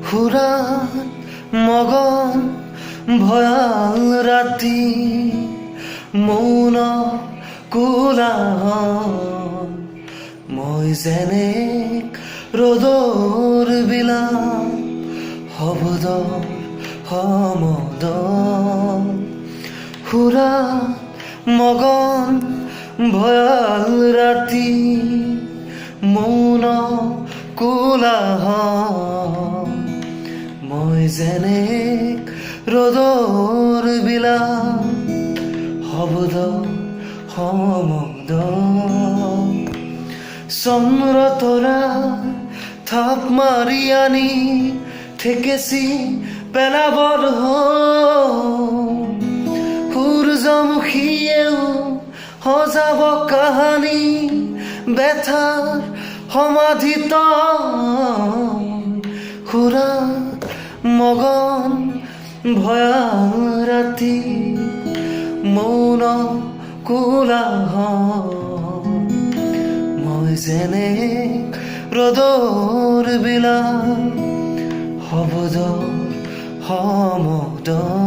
সুৰাত মগন ভয়াল ৰাতি মৌন কোলাহল মই যেনে ৰ'দৰ বিলাপ শব্দৰ সমদল সুৰাত মগন ভয়াল ৰাতি মৌন কোলাহল মই যেনে ৰ'দৰ বিলাপ শব্দৰ সমদল চন্দ্ৰ তৰা থাপ মাৰি আনি ঠেকেচি পেলাবৰ সূৰ্যমুখীয়েও সজাব কাহানী বেথাৰ সমাধিত সুৰাত মগন ভয়াল ৰাতি মৌন কোলাহল মই যেনে ৰ'দৰ বিলাপ শব্দৰ সমদল